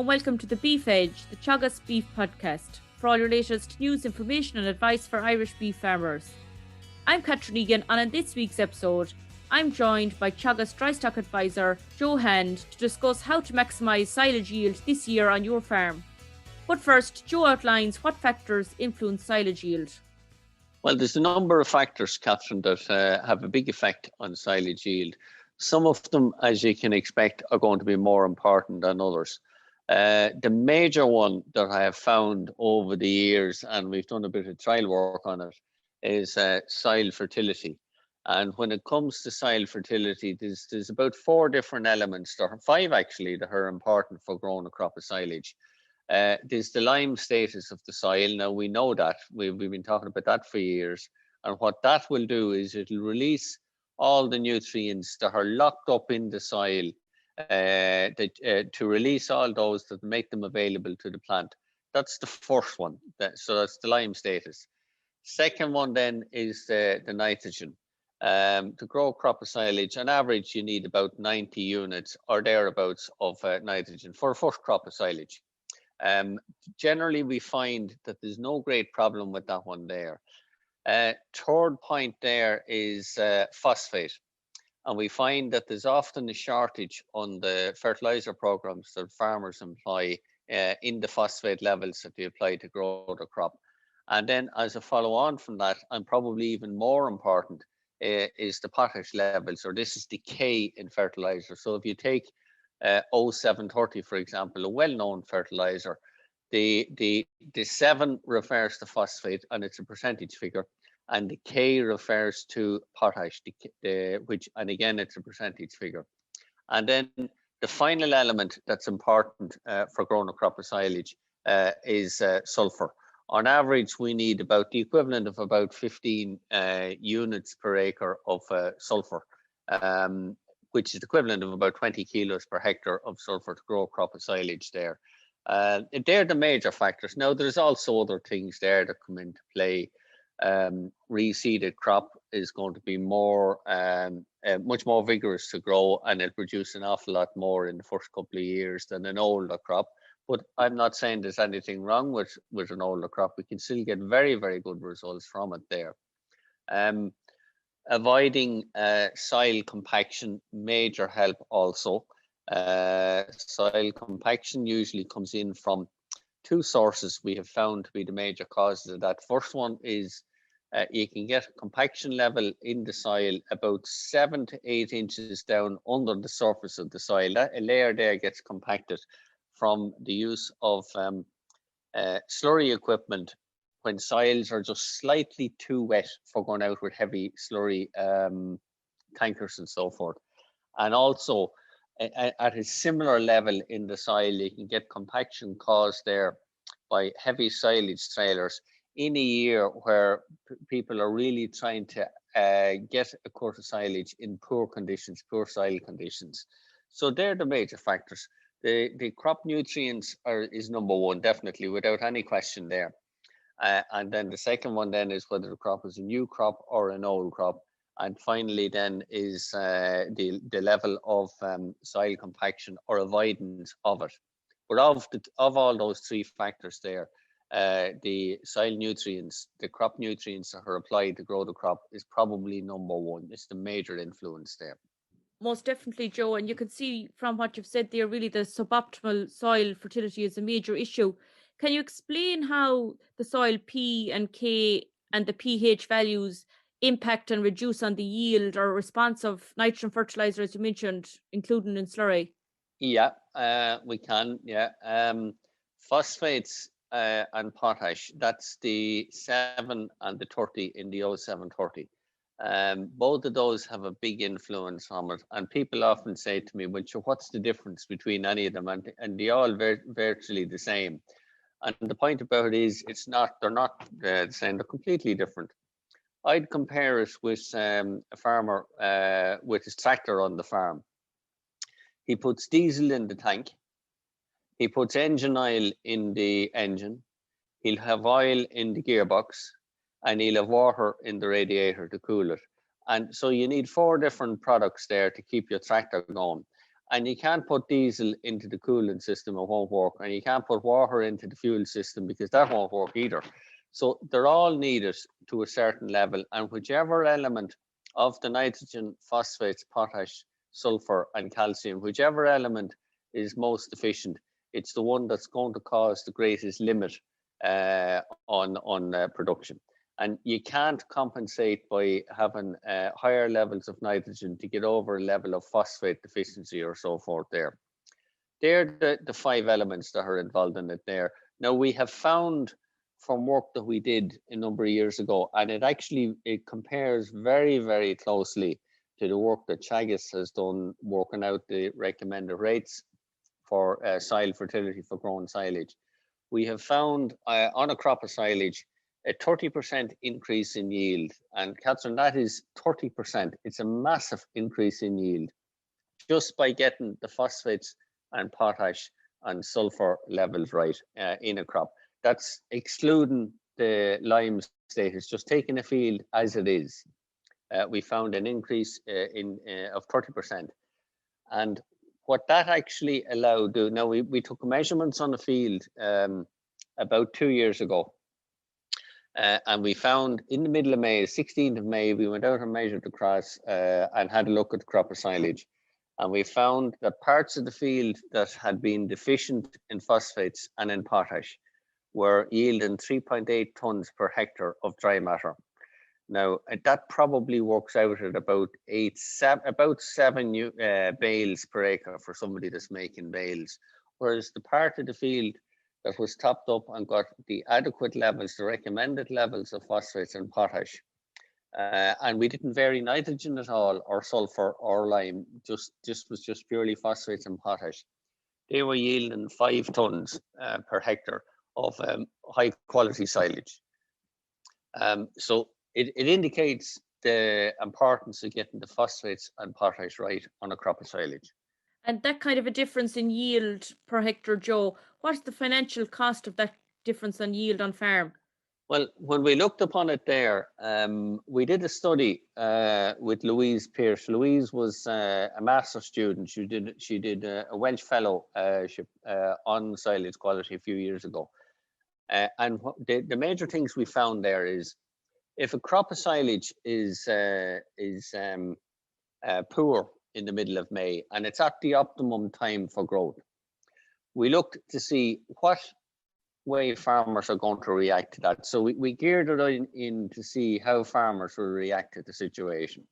and welcome to the Beef Edge, the Teagasc Beef Podcast, for all your latest news, information and advice for Irish beef farmers. I'm Catherine Egan, and in this week's episode, I'm joined by Teagasc Drystock advisor Joe Louise to discuss how to maximise silage yield this year on your farm. But first, Joe outlines what factors influence silage yield. Well, there's a number of factors, Catherine, that have a big effect on silage yield. Some of them, as you can expect, are going to be more important than others. The major one that I have found over the years, and we've done a bit of trial work on it, is soil fertility. And when it comes to soil fertility, there's about 4 different elements, or 5 actually, that are important for growing a crop of silage. There's the lime status of the soil. Now we know that, we've been talking about that for years. And what that will do is it'll release all the nutrients that are locked up in the soil, to release all those that make them available to the plant. That's the first one. So that's the lime status. Second one then is the nitrogen. To grow a crop of silage, on average, you need about 90 units or thereabouts of nitrogen for a first crop of silage. Generally, we find that there's no great problem with that one there. Third point there is phosphate. And we find that there's often a shortage on the fertiliser programs that farmers employ in the phosphate levels that they apply to grow the crop. And then as a follow on from that, and probably even more important, is the potash levels, or this is the K in fertiliser. So if you take 0730, for example, a well-known fertiliser, the 7 refers to phosphate and it's a percentage figure, and the K refers to potash, which, and again, it's a percentage figure. And then the final element that's important for growing a crop of silage is sulfur. On average, we need about the equivalent of about 15 units per acre of sulfur, which is equivalent of about 20 kilos per hectare of sulfur to grow a crop of silage there. They're the major factors. Now, there's also other things there that come into play. Reseeded crop is going to be more, much more vigorous to grow, and it'll produce an awful lot more in the first couple of years than an older crop. But I'm not saying there's anything wrong with an older crop. We can still get very, very good results from it there. Avoiding soil compaction, major help also. Soil compaction usually comes in from 2 sources we have found to be the major causes of that. First one is you can get a compaction level in the soil about 7 to 8 inches down under the surface of the soil. That a layer there gets compacted from the use of slurry equipment when soils are just slightly too wet for going out with heavy slurry tankers and so forth. And also at a similar level in the soil, you can get compaction caused there by heavy silage trailers in a year where people are really trying to get a quart of silage in poor conditions, poor soil conditions. So they're the major factors. The crop nutrients is number 1, definitely, without any question there. And then the second one then is whether the crop is a new crop or an old crop. And finally then is the level of soil compaction or avoidance of it. But of all those 3 factors there, the soil nutrients, the crop nutrients that are applied to grow the crop is probably number 1. It's the major influence there. Most definitely, Joe, and you can see from what you've said there, really the suboptimal soil fertility is a major issue. Can you explain how the soil P and K and the pH values impact and reduce on the yield or response of nitrogen fertiliser, as you mentioned, including in slurry? Yeah, we can. Yeah, phosphates and potash. That's the 7 and the 30 in the 0730. Both of those have a big influence on it, and people often say to me, "Well, sure, what's the difference between any of them?" And they all virtually the same. And the point about it is, they're not the same. They're completely different. I'd compare it with a farmer with his tractor on the farm. He puts diesel in the tank. He puts engine oil in the engine. He'll have oil in the gearbox, and he'll have water in the radiator to cool it. And so you need 4 different products there to keep your tractor going. And you can't put diesel into the cooling system, it won't work. And you can't put water into the fuel system because that won't work either. So they're all needed to a certain level. And whichever element of the nitrogen, phosphates, potash, sulfur, and calcium, whichever element is most efficient, it's the one that's going to cause the greatest limit on production. And you can't compensate by having higher levels of nitrogen to get over a level of phosphate deficiency or so forth there. They're the 5 elements that are involved in it there. Now, we have found from work that we did a number of years ago, and it compares very, very closely to the work that Teagasc has done working out the recommended rates for soil fertility for growing silage. We have found on a crop of silage a 30% increase in yield. And Catherine, that is 30%. It's a massive increase in yield just by getting the phosphates and potash and sulfur levels right in a crop. That's excluding the lime status, just taking a field as it is. We found an increase of 30%. And what that actually allowed, now we took measurements on the field about 2 years ago. And we found in the middle of May, 16th of May, we went out and measured across and had a look at the crop of silage. And we found that parts of the field that had been deficient in phosphates and in potash were yielding 3.8 tonnes per hectare of dry matter. Now, that probably works out at about 7 bales per acre for somebody that's making bales. Whereas the part of the field that was topped up and got the adequate levels, the recommended levels of phosphates and potash. And we didn't vary nitrogen at all, or sulfur or lime, was just purely phosphates and potash. They were yielding 5 tonnes per hectare of high quality silage. So it indicates the importance of getting the phosphates and potash right on a crop of silage. And that kind of a difference in yield per hectare, Joe, what's the financial cost of that difference in yield on farm? Well, when we looked upon it there, we did a study with Louise Pearse. Louise was a master's student. She did a Welsh fellowship on silage quality a few years ago. And the major things we found there is if a crop of silage is poor in the middle of May and it's at the optimum time for growth, we looked to see what way farmers are going to react to that. So we geared it in to see how farmers will react to the situation.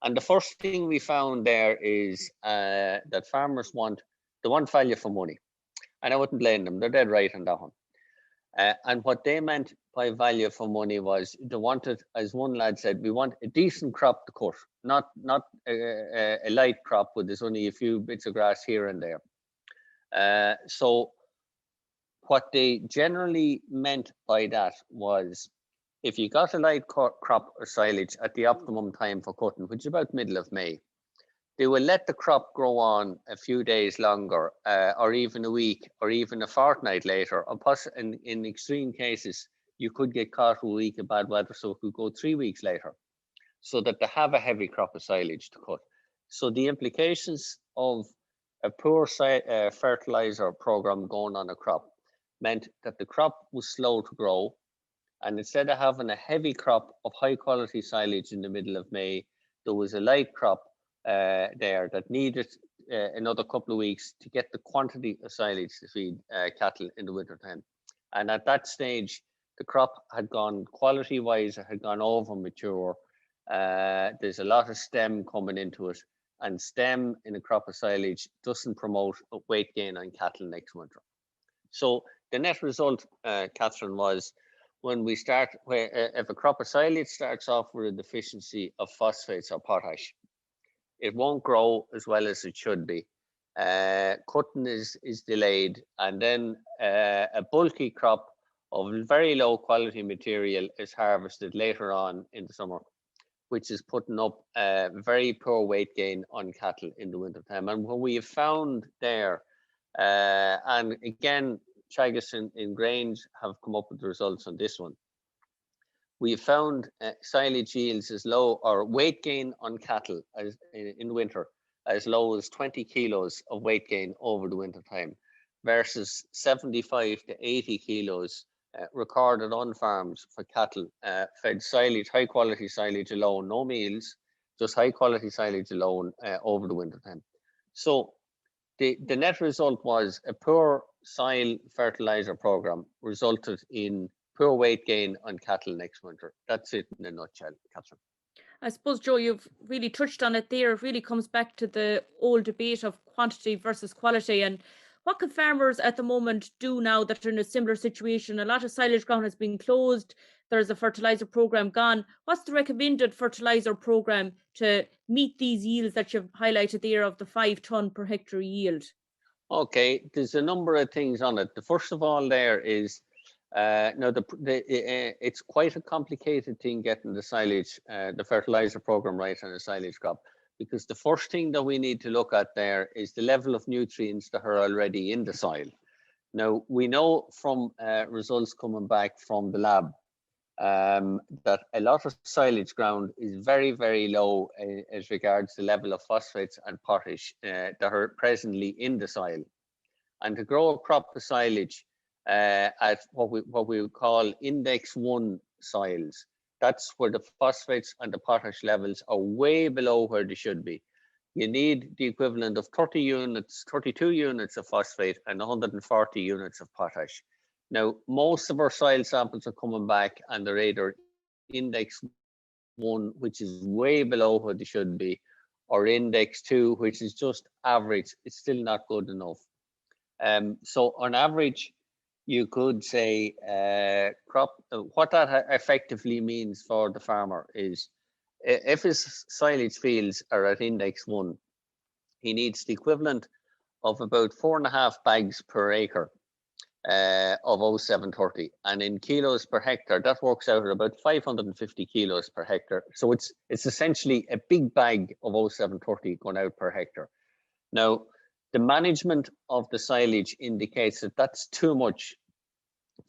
And the first thing we found there is that farmers want value for money. And I wouldn't blame them, they're dead right on that one. And what they meant by value for money was they wanted, as one lad said, we want a decent crop to cut, not a light crop with there's only a few bits of grass here and there. So what they generally meant by that was if you got a light crop or silage at the optimum time for cutting, which is about middle of May, they will let the crop grow on a few days longer, or even a week, or even a fortnight later. Or in extreme cases, you could get caught a week of bad weather, so it could go 3 weeks later, so that they have a heavy crop of silage to cut. So the implications of a poor fertiliser program going on a crop meant that the crop was slow to grow, and instead of having a heavy crop of high quality silage in the middle of May, there was a light crop there that needed another couple of weeks to get the quantity of silage to feed cattle in the winter time. And at that stage, the crop had gone, quality wise, it had gone over mature. There's a lot of stem coming into it, and stem in a crop of silage doesn't promote weight gain on cattle next winter. So the net result, Catherine, was when we start, if a crop of silage starts off with a deficiency of phosphates or potash, it won't grow as well as it should be. Cutting is delayed, and then a bulky crop of very low quality material is harvested later on in the summer, which is putting up very poor weight gain on cattle in the winter time. And what we have found there, and again, Teagasc in Grange have come up with the results on this one. We have found silage yields as low, or weight gain on cattle as in winter, as low as 20 kilos of weight gain over the winter time, versus 75 to 80 kilos recorded on farms for cattle fed silage, high quality silage alone, no meals, just high quality silage alone over the winter time. So the net result was a poor soil fertiliser program resulted in poor weight gain on cattle next winter. That's it in a nutshell, Catherine. I suppose, Joe, you've really touched on it there. It really comes back to the old debate of quantity versus quality. And what can farmers at the moment do now that are in a similar situation? A lot of silage ground has been closed. There's a fertiliser programme gone. What's the recommended fertiliser programme to meet these yields that you've highlighted there of the 5 tonne per hectare yield? Okay, there's a number of things on it. The first of all there is, now it's quite a complicated thing getting the silage, the fertiliser programme right on a silage crop, because the first thing that we need to look at there is the level of nutrients that are already in the soil. Now, we know from results coming back from the lab that a lot of silage ground is very, very low as regards the level of phosphates and potash that are presently in the soil. And to grow a crop of silage at what we would call index 1 soils, that's where the phosphates and the potash levels are way below where they should be. You need the equivalent of 32 units of phosphate and 140 units of potash. Now, most of our soil samples are coming back and they're either index 1, which is way below what they should be, or index 2, which is just average. It's still not good enough. So on average, you could say what that effectively means for the farmer is if his silage fields are at index 1, he needs the equivalent of about 4.5 bags per acre of 0730, and in kilos per hectare that works out at about 550 kilos per hectare. So it's essentially a big bag of 0730 going out per hectare. Now, the management of the silage indicates that that's too much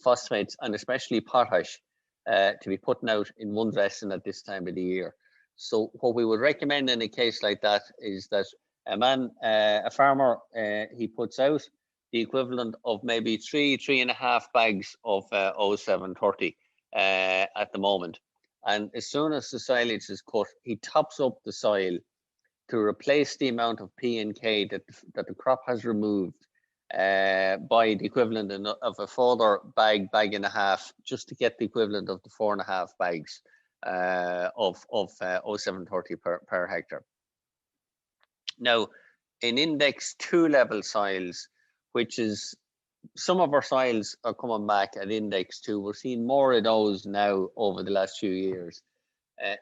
phosphates and especially potash to be putting out in one dressing at this time of the year. So what we would recommend in a case like that is that a farmer, he puts out the equivalent of maybe 3.5 bags of 0730 at the moment. And as soon as the silage is cut, he tops up the soil to replace the amount of P and K that the crop has removed by the equivalent of a further bag and a half, just to get the equivalent of the 4.5 bags of 0730 per hectare. Now, in index 2 level soils, which is some of our soils are coming back at index 2. We're seeing more of those now over the last few years.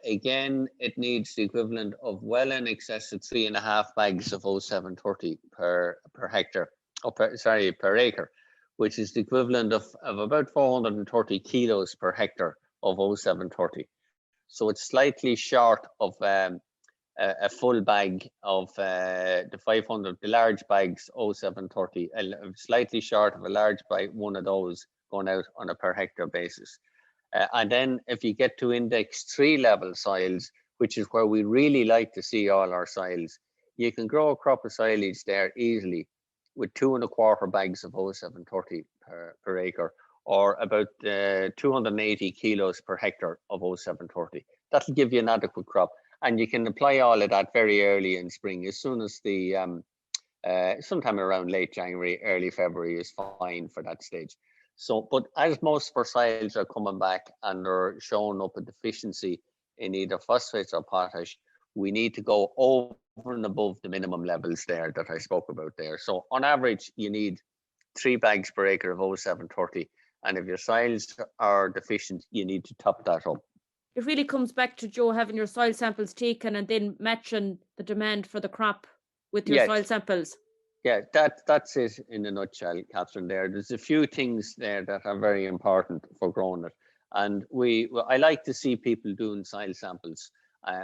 Again, it needs the equivalent of well in excess of 3.5 bags of 0730 per hectare, per acre, which is the equivalent of about 430 kilos per hectare of 0730. So it's slightly short of a full bag of the large bags 0730, slightly short of a large bag, one of those going out on a per hectare basis. And then if you get to index 3 level soils, which is where we really like to see all our soils, you can grow a crop of silage there easily with 2.25 bags of 0730 per acre, or about 280 kilos per hectare of 0730. That'll give you an adequate crop. And you can apply all of that very early in spring, as soon as the, sometime around late January, early February is fine for that stage. So, but as most of our soils are coming back and are showing up a deficiency in either phosphates or potash, we need to go over and above the minimum levels there that I spoke about there. So on average, you need 3 bags per acre of 0730. And if your soils are deficient, you need to top that up. It really comes back to, Joe, having your soil samples taken and then matching the demand for the crop with your soil samples. Yeah, that's it in a nutshell, Catherine. There's a few things there that are very important for growing it. And I like to see people doing soil samples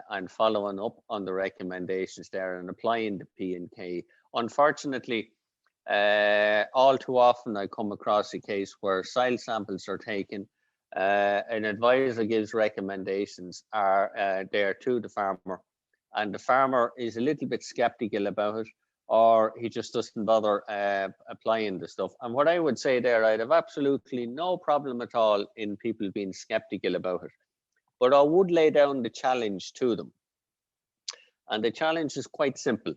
and following up on the recommendations there and applying the P and K. Unfortunately, all too often I come across a case where soil samples are taken, an advisor gives recommendations are there to the farmer, and the farmer is a little bit skeptical about it, or he just doesn't bother applying the stuff. And what I would say there, I'd have absolutely no problem at all in people being skeptical about it. But I would lay down the challenge to them. And the challenge is quite simple.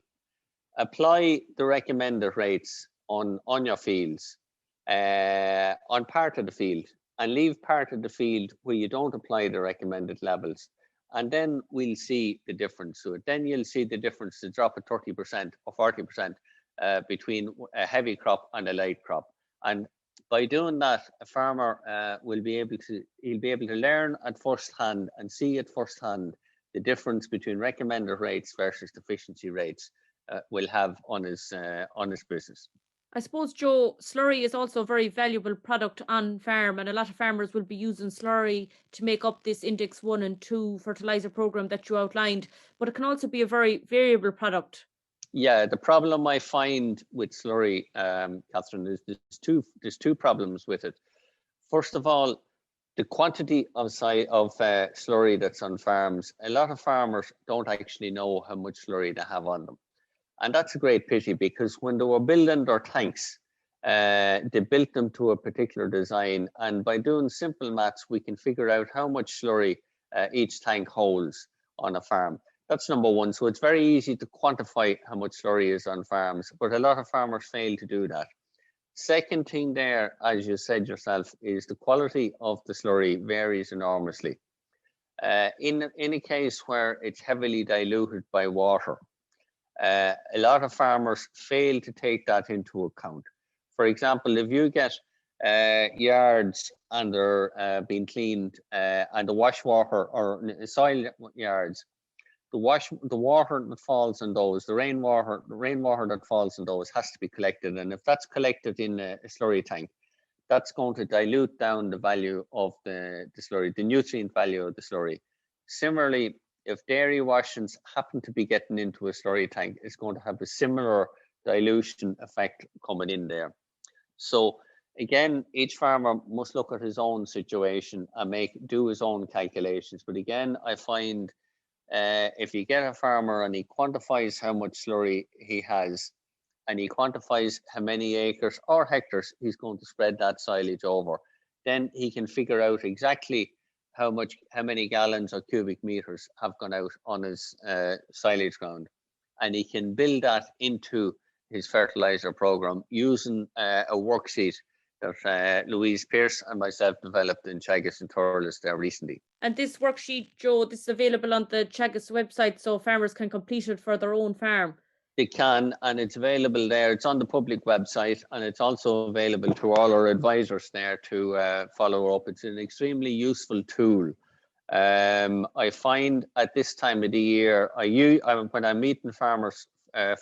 Apply the recommended rates on your fields, on part of the field, and leave part of the field where you don't apply the recommended levels. And then we'll see the difference. So then you'll see the difference, the drop of 30% or 40% between a heavy crop and a light crop. And by doing that, a farmer will be able to learn at first hand and see at first hand the difference between recommended rates versus deficiency rates will have on his business. I suppose, Joe, slurry is also a very valuable product on farm, and a lot of farmers will be using slurry to make up this Index 1 and 2 fertiliser programme that you outlined, but it can also be a very variable product. Yeah, the problem I find with slurry, Catherine, is there's two problems with it. First of all, the quantity of slurry that's on farms, a lot of farmers don't actually know how much slurry they have on them. And that's a great pity, because when they were building their tanks, they built them to a particular design. And by doing simple maths, we can figure out how much slurry each tank holds on a farm. That's number one. So it's very easy to quantify how much slurry is on farms, but a lot of farmers fail to do that. Second thing there, as you said yourself, is the quality of the slurry varies enormously. In a case where it's heavily diluted by water, a lot of farmers fail to take that into account. For example, if you get yards and they're being cleaned and the wash water or soil yards, the water that falls in those, the rainwater that falls in those has to be collected. And if that's collected in a slurry tank, that's going to dilute down the value of the slurry, the nutrient value of the slurry. Similarly, if dairy washings happen to be getting into a slurry tank, it's going to have a similar dilution effect coming in there. So again, each farmer must look at his own situation and do his own calculations. But again, I find if you get a farmer and he quantifies how much slurry he has, and he quantifies how many acres or hectares he's going to spread that silage over, then he can figure out exactly how many gallons or cubic meters have gone out on his silage ground. And he can build that into his fertiliser programme using a worksheet that Louise Pearse and myself developed in Teagasc and Thurles there recently. And this worksheet, Joe, this is available on the Teagasc website, so farmers can complete it for their own farm. They can, and it's available there. It's on the public website, and it's also available to all our advisors there to follow up. It's an extremely useful tool. I find at this time of the year, when I'm meeting farmers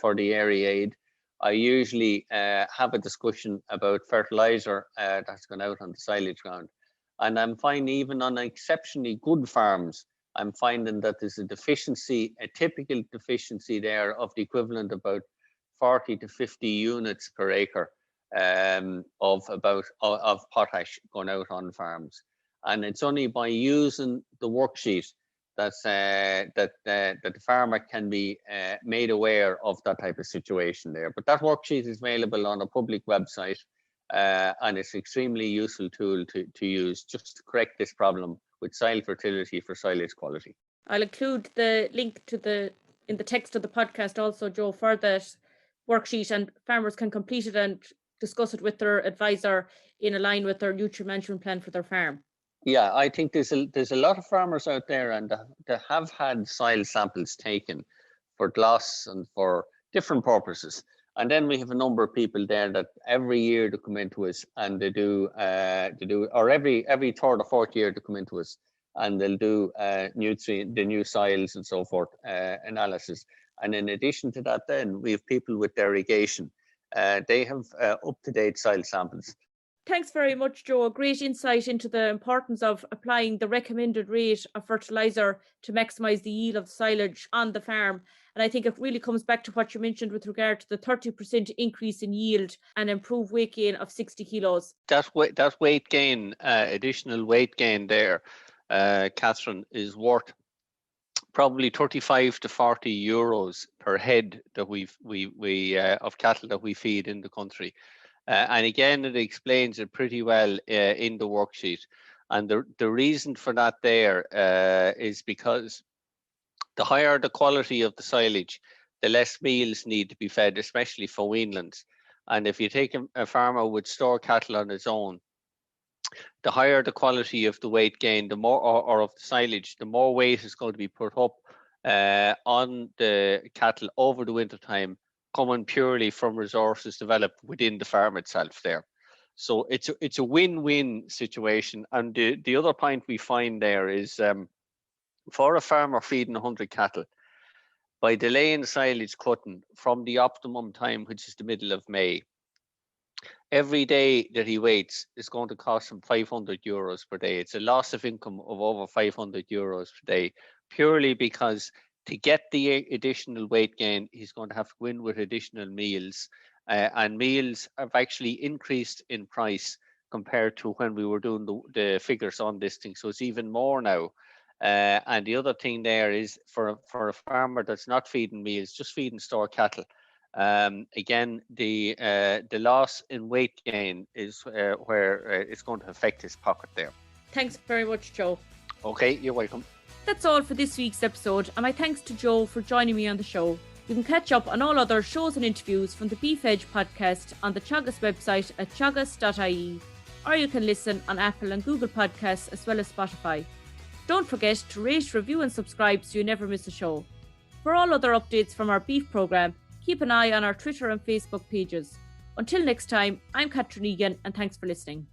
for the area aid, I usually have a discussion about fertiliser that's gone out on the silage ground. And I'm finding even on exceptionally good farms, I'm finding that there's a deficiency, a typical deficiency there of the equivalent of about 40 to 50 units per acre of potash going out on farms. And it's only by using the worksheet that the farmer can be made aware of that type of situation there. But that worksheet is available on a public website, and it's an extremely useful tool to use just to correct this problem with soil fertility for silage quality. I'll include the link in the text of the podcast also, Joe, for that worksheet, and farmers can complete it and discuss it with their advisor in line with their nutrient management plan for their farm. Yeah, I think there's a lot of farmers out there, and they have had soil samples taken for gloss and for different purposes. And then we have a number of people there that every year they come into us and they do, or every third or fourth year they come into us and they'll do the new soils and so forth analysis. And in addition to that, then we have people with irrigation. They have up-to-date soil samples. Thanks very much, Joe. A great insight into the importance of applying the recommended rate of fertiliser to maximise the yield of silage on the farm. And I think it really comes back to what you mentioned with regard to the 30% increase in yield and improved weight gain of 60 kilos. That weight gain, additional weight gain there, Catherine, is worth probably 35 to 40 euros per head that we of cattle that we feed in the country. And again, it explains it pretty well in the worksheet. And the reason for that there is because the higher the quality of the silage, the less meals need to be fed, especially for weanlings. And if you take a farmer with store cattle on his own, the higher the quality of the weight gain, the more, or of the silage, the more weight is going to be put up on the cattle over the winter time, coming purely from resources developed within the farm itself there. So it's a win-win situation. And the other point we find there is for a farmer feeding 100 cattle, by delaying silage cutting from the optimum time, which is the middle of May, every day that he waits is going to cost him 500 euros per day. It's a loss of income of over 500 euros per day, purely because to get the additional weight gain, he's going to have to go in with additional meals. And meals have actually increased in price compared to when we were doing the figures on this thing. So it's even more now. And the other thing there is for a farmer that's not feeding meals, just feeding store cattle, again, the loss in weight gain is where it's going to affect his pocket there. Thanks very much, Joe. Okay, you're welcome. That's all for this week's episode, and my thanks to Joe for joining me on the show. You can catch up on all other shows and interviews from the Beef Edge podcast on the Teagasc website at teagasc.ie, or you can listen on Apple and Google Podcasts as well as Spotify. Don't forget to rate, review and subscribe so you never miss a show. For all other updates from our beef programme, keep an eye on our Twitter and Facebook pages. Until next time, I'm Catherine Egan, and thanks for listening.